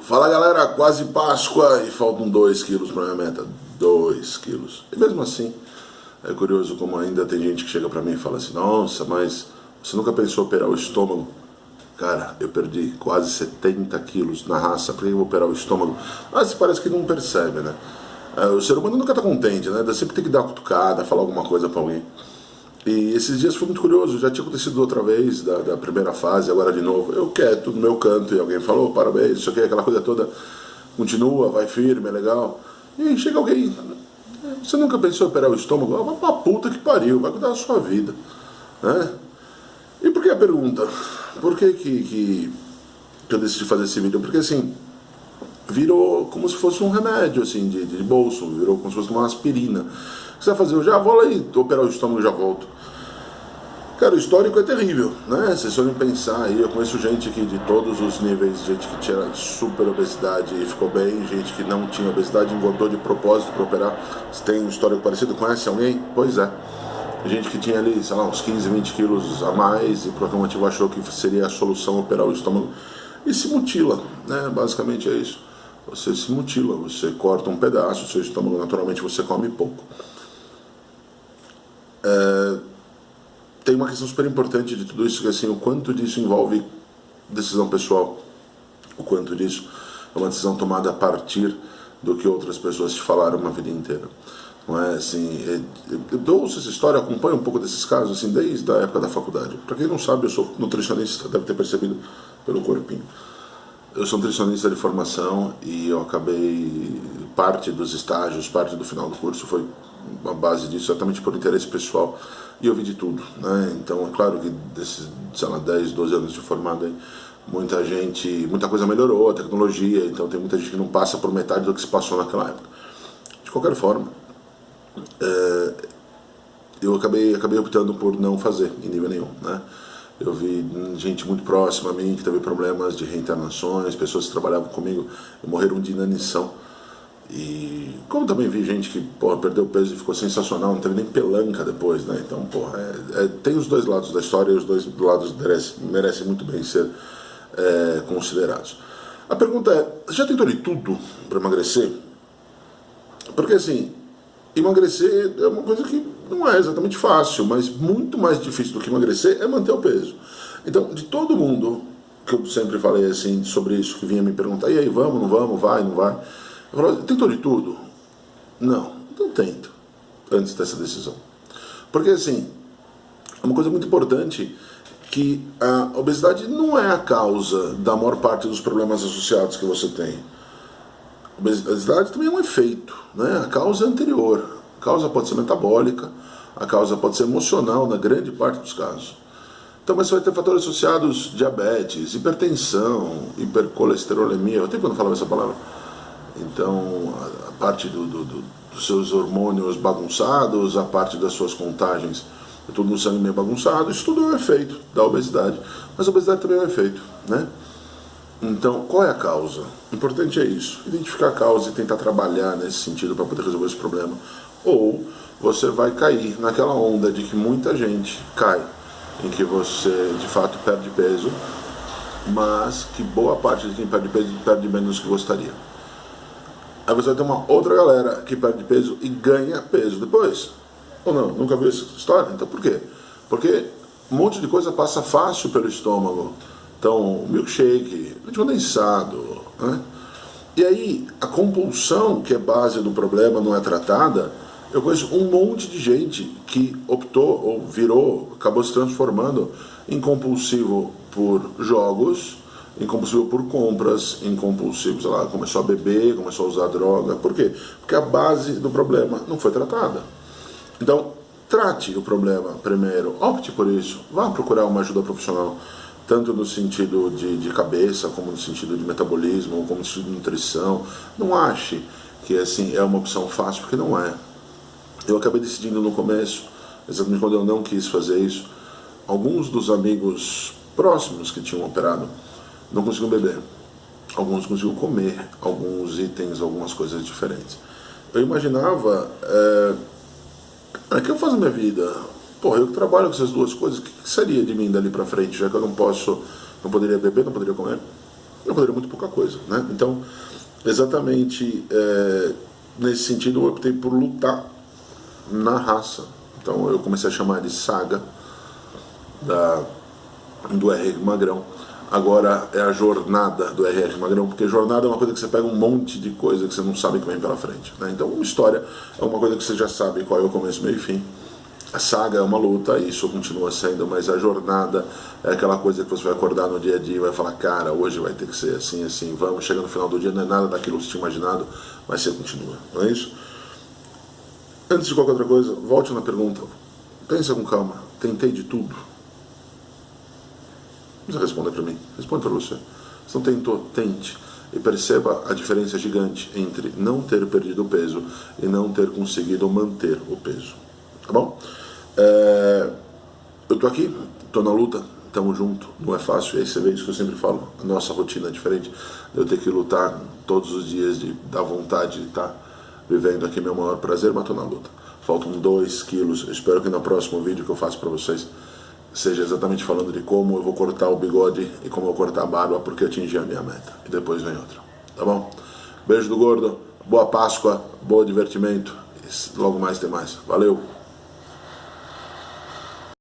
Fala galera, quase Páscoa e faltam 2 quilos para minha meta. 2 quilos. E mesmo assim, é curioso como ainda tem gente que chega para mim e fala assim: nossa, mas você nunca pensou em operar o estômago? Cara, eu perdi quase 70 quilos na raça, por que eu vou operar o estômago? Mas parece que não percebe, né? O ser humano nunca tá contente, né? Sempre tem que dar uma cutucada, falar alguma coisa para alguém. E esses dias foi muito curioso, já tinha acontecido outra vez, da primeira fase, agora de novo. Eu quieto no meu canto e alguém falou: parabéns, isso aqui, aquela coisa toda. Continua, vai firme, é legal. E aí chega alguém: você nunca pensou em operar o estômago? Vai pra puta que pariu, vai cuidar da sua vida, né? E por que a pergunta? Por que eu decidi fazer esse vídeo? Porque assim, virou como se fosse um remédio assim, de bolso, virou como se fosse uma aspirina. O que você vai fazer? Eu já vou lá e operar o estômago e já volto. Cara, o histórico é terrível, né? Vocês podem pensar aí, eu conheço gente aqui de todos os níveis, gente que tinha super obesidade e ficou bem, gente que não tinha obesidade e engordou de propósito para operar. Você tem um histórico parecido? Conhece alguém? Pois é. Gente que tinha ali, sei lá, uns 15, 20 quilos a mais e por algum motivo achou que seria a solução operar o estômago e se mutila, né? Basicamente é isso. Você se mutila, você corta um pedaço, o seu estômago naturalmente você come pouco. Tem uma questão super importante de tudo isso, que assim, o quanto disso envolve decisão pessoal, o quanto disso é uma decisão tomada a partir do que outras pessoas te falaram uma vida inteira. Não é assim, eu ouço essa história, acompanho um pouco desses casos assim, desde a época da faculdade. Para quem não sabe, eu sou nutricionista, deve ter percebido pelo corpinho. Eu sou nutricionista de formação e eu acabei, parte dos estágios, parte do final do curso foi a base disso, exatamente por interesse pessoal, e eu vi de tudo, né? Então é claro que desses, sei lá, 10, 12 anos de formado aí, muita coisa melhorou, a tecnologia, então tem muita gente que não passa por metade do que se passou naquela época. De qualquer forma, eu acabei optando por não fazer em nível nenhum, né? Eu vi gente muito próxima a mim que teve problemas de reinternações, pessoas que trabalhavam comigo e morreram de inanição. E como também vi gente que, porra, perdeu peso e ficou sensacional, não teve nem pelanca depois, né? Então, porra, tem os dois lados da história e os dois lados merecem muito bem ser considerados. A pergunta é: já tentou de tudo para emagrecer? Porque assim, emagrecer é uma coisa que não é exatamente fácil, mas muito mais difícil do que emagrecer é manter o peso. Então, de todo mundo que eu sempre falei assim sobre isso, que vinha me perguntar: e aí, vamos, não vamos, vai, não vai? Eu falava: tentou de tudo? Não tento, antes dessa decisão. Porque assim, é uma coisa muito importante, que a obesidade não é a causa da maior parte dos problemas associados que você tem. A obesidade também é um efeito, né? A causa é anterior. A causa pode ser metabólica, a causa pode ser emocional, na grande parte dos casos. Então, mas você vai ter fatores associados: diabetes, hipertensão, hipercolesterolemia. Eu tenho quando falava essa palavra. Então, a parte dos seus hormônios bagunçados, a parte das suas contagens, tudo no sangue meio bagunçado, isso tudo é um efeito da obesidade. Mas a obesidade também é um efeito, né? Então, qual é a causa? O importante é isso: identificar a causa e tentar trabalhar nesse sentido para poder resolver esse problema. Ou você vai cair naquela onda de que muita gente cai, em que você de fato perde peso, mas que boa parte de quem perde peso perde menos do que gostaria. Aí você vai ter uma outra galera que perde peso e ganha peso depois. Ou não? Nunca viu essa história? Então por quê? Porque um monte de coisa passa fácil pelo estômago. Então, milkshake, leite condensado, né? E aí, a compulsão, que é base do problema, não é tratada. Eu conheço um monte de gente que optou, ou virou, acabou se transformando em compulsivo por jogos, em compulsivo por compras, em compulsivo, sei lá, começou a beber, começou a usar droga. Por quê? Porque a base do problema não foi tratada. Então, trate o problema primeiro, opte por isso, vá procurar uma ajuda profissional, tanto no sentido de cabeça, como no sentido de metabolismo, como no sentido de nutrição. Não ache que assim é uma opção fácil, porque não é. Eu acabei decidindo no começo, exatamente quando eu não quis fazer isso. Alguns dos amigos próximos que tinham operado não conseguiam beber, alguns conseguiam comer alguns itens, algumas coisas diferentes. Eu imaginava, o que eu faço na minha vida? Porra, eu que trabalho com essas duas coisas, o que seria de mim dali pra frente, já que eu não poderia beber, não poderia comer? eu poderia muito pouca coisa, né? Então, exatamente nesse sentido, eu optei por lutar na raça. Então, eu comecei a chamar de saga do R.R. Magrão. Agora é a jornada do R.R. Magrão, porque jornada é uma coisa que você pega um monte de coisa que você não sabe que vem pela frente, né? Então, uma história é uma coisa que você já sabe qual é o começo, meio e fim. A saga é uma luta, isso continua sendo, mas a jornada é aquela coisa que você vai acordar no dia a dia e vai falar, cara, hoje vai ter que ser assim, assim, vamos, chega no final do dia, não é nada daquilo que você tinha imaginado, mas você continua, não é isso? Antes de qualquer outra coisa, volte na pergunta, pensa com calma, tentei de tudo? Não precisa responder para mim, responde para você. Se não tentou, tente. E perceba a diferença gigante entre não ter perdido o peso e não ter conseguido manter o peso. Tá bom? Eu tô aqui, tô na luta, tamo junto, não é fácil. E aí você vê isso que eu sempre falo, a nossa rotina é diferente. Eu tenho que lutar todos os dias, de dar vontade de estar vivendo aqui meu maior prazer, mas tô na luta. Faltam 2 quilos, eu espero que no próximo vídeo que eu faço para vocês seja exatamente falando de como eu vou cortar o bigode e como eu vou cortar a barba, porque eu atingi a minha meta. E depois vem outra, tá bom? Beijo do gordo, boa Páscoa, bom divertimento, e logo mais tem mais. Valeu!